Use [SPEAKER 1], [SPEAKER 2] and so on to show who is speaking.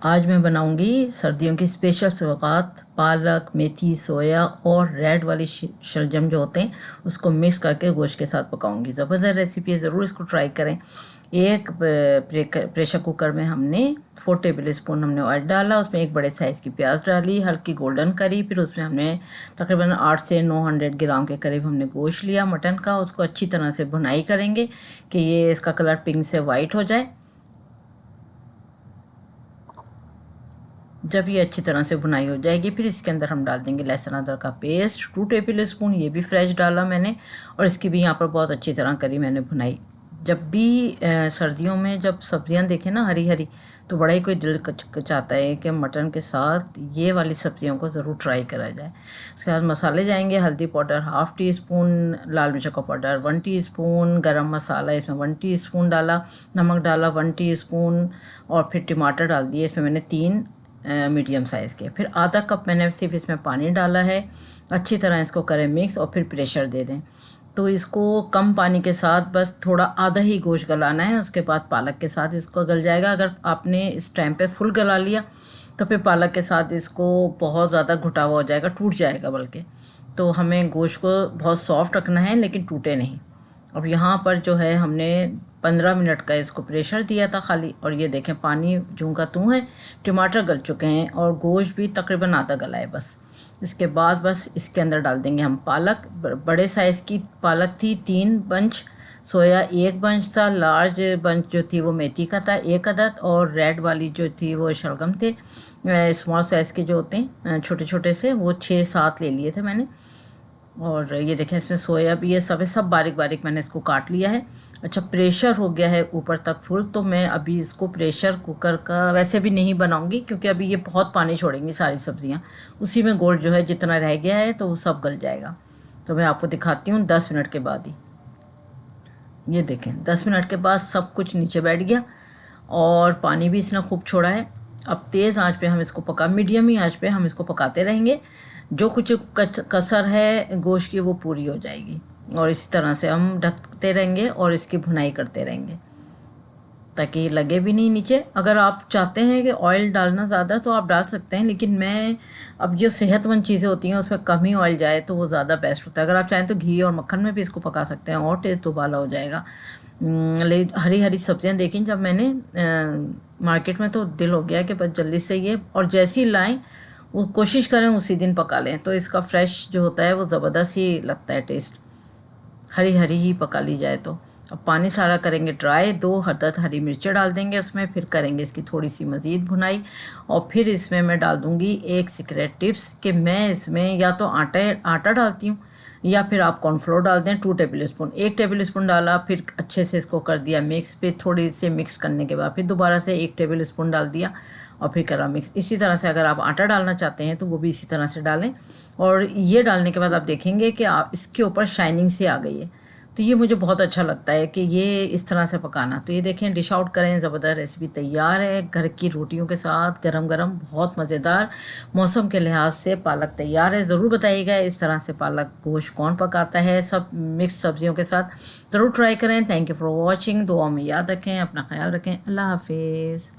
[SPEAKER 1] आज मैं बनाऊंगी सर्दियों की स्पेशल सौगात, पालक, मेथी, सोया और रेड वाली शलजम जो होते हैं उसको मिक्स करके गोश्त के साथ पकाऊंगी। ज़बरदस्त रेसिपी है, ज़रूर इसको ट्राई करें। एक प्रेशर कुकर में हमने 4 टेबल स्पून हमने ऑयल डाला, उसमें एक बड़े साइज़ की प्याज डाली, हल्की गोल्डन करी, फिर उसमें हमने तकरीबन 8 से 900 ग्राम के करीब हमने गोश्त लिया मटन का। उसको अच्छी तरह से भुनाई करेंगे कि ये इसका कलर पिंक से वाइट हो जाए। जब ये अच्छी तरह से भुनाई हो जाएगी फिर इसके अंदर हम डाल देंगे लहसुन अदरक का पेस्ट 2 टेबल स्पून, ये भी फ्रेश डाला मैंने, और इसकी भी यहाँ पर बहुत अच्छी तरह करी मैंने भुनाई। जब भी सर्दियों में जब सब्जियां देखें ना हरी हरी, तो बड़ा ही कोई दिल चाहता है कि मटन के साथ ये वाली सब्जियों को ज़रूर ट्राई करा जाए। उसके बाद मसाले जाएंगे, हल्दी पाउडर 1/2 टीस्पून, लाल मिर्च का पाउडर 1 टीस्पून, गरम मसाला इसमें 1 टीस्पून डाला, नमक डाला 1 टीस्पून, और फिर टमाटर डाल दिए इसमें मैंने 3 मीडियम साइज़ के। फिर आधा कप मैंने सिर्फ इसमें पानी डाला है। अच्छी तरह इसको करें मिक्स और फिर प्रेशर दे दें। तो इसको कम पानी के साथ बस थोड़ा आधा ही गोश्त गलाना है, उसके बाद पालक के साथ इसको गल जाएगा। अगर आपने इस टाइम पे फुल गला लिया तो फिर पालक के साथ इसको बहुत ज़्यादा घुटा हुआ हो जाएगा, टूट जाएगा बल्कि। तो हमें गोश्त को बहुत सॉफ्ट रखना है लेकिन टूटे नहीं। अब यहाँ पर जो है हमने 15 मिनट का इसको प्रेशर दिया था खाली, और ये देखें पानी जूं का तूं है, टमाटर गल चुके हैं और गोश्त भी तकरीबन आधा गला है बस। इसके बाद बस इसके अंदर डाल देंगे हम पालक। बड़े साइज़ की पालक थी 3 बंच, सोया 1 बंच था, लार्ज बंच जो थी वो मेथी का था 1 अदद, और रेड वाली जो थी वो शलगम थे स्मॉल साइज़ के जो होते हैं छोटे छोटे से, वो 6-7 ले लिए थे मैंने। और ये देखें इसमें सोया भी है, सब बारीक बारीक मैंने इसको काट लिया है। अच्छा, प्रेशर हो गया है ऊपर तक फुल, तो मैं अभी इसको प्रेशर कुकर का वैसे भी नहीं बनाऊंगी क्योंकि अभी ये बहुत पानी छोड़ेंगी सारी सब्जियां, उसी में गोश्त जो है जितना रह गया है तो वो सब गल जाएगा। तो मैं आपको दिखाती हूँ 10 मिनट के बाद ही। ये देखें 10 मिनट के बाद सब कुछ नीचे बैठ गया और पानी भी इसने खूब छोड़ा है। अब तेज़ आंच पे हम इसको मीडियम ही आंच पे हम इसको पकाते रहेंगे। जो कुछ कसर है गोश्त की वो पूरी हो जाएगी, और इसी तरह से हम ढकते रहेंगे और इसकी भुनाई करते रहेंगे ताकि लगे भी नहीं नीचे। अगर आप चाहते हैं कि ऑयल डालना ज़्यादा तो आप डाल सकते हैं, लेकिन मैं अब जो सेहतमंद चीज़ें होती हैं उसमें कम ही ऑयल जाए तो वो ज़्यादा बेस्ट होता है। अगर आप चाहें तो घी और मक्खन में भी इसको पका सकते हैं और टेस्ट दोबारा हो जाएगा। हरी हरी सब्जियां देखी जब मैंने मार्केट में, तो दिल हो गया कि बस जल्दी से ये, और जैसी लाएँ वो कोशिश करें उसी दिन पका लें, तो इसका फ्रेश जो होता है वो ज़बरदस्त ही लगता है टेस्ट, हरी हरी ही पका ली जाए तो। अब पानी सारा करेंगे ड्राई, 2 अदद हरी मिर्चें डाल देंगे उसमें, फिर करेंगे इसकी थोड़ी सी मज़ीद भुनाई, और फिर इसमें मैं डाल दूँगी एक सीक्रेट टिप्स कि मैं इसमें या तो आटा डालती हूँ या फिर आप कॉर्नफ्लोर डाल दें 2 टेबल स्पून। 1 टेबल स्पून डाला, फिर अच्छे से इसको कर दिया मिक्स, फिर थोड़ी से मिक्स करने के बाद फिर दोबारा से 1 टेबल स्पून डाल दिया और फिर करा मिक्स। इसी तरह से अगर आप आटा डालना चाहते हैं तो वो भी इसी तरह से डालें, और ये डालने के बाद आप देखेंगे कि आप इसके ऊपर शाइनिंग सी आ गई है। तो ये मुझे बहुत अच्छा लगता है कि ये इस तरह से पकाना। तो ये देखें डिश आउट करें, ज़बरदस्त रेसिपी तैयार है घर की रोटियों के साथ गरम गरम, बहुत मज़ेदार। मौसम के लिहाज से पालक तैयार है। ज़रूर बताइएगा इस तरह से पालक गोश्त कौन पकाता है सब मिक्स सब्जियों के साथ, ज़रूर ट्राई करें। Thank you for watching. दुआ में याद रखें, अपना ख्याल रखें। अल्लाह हाफिज़।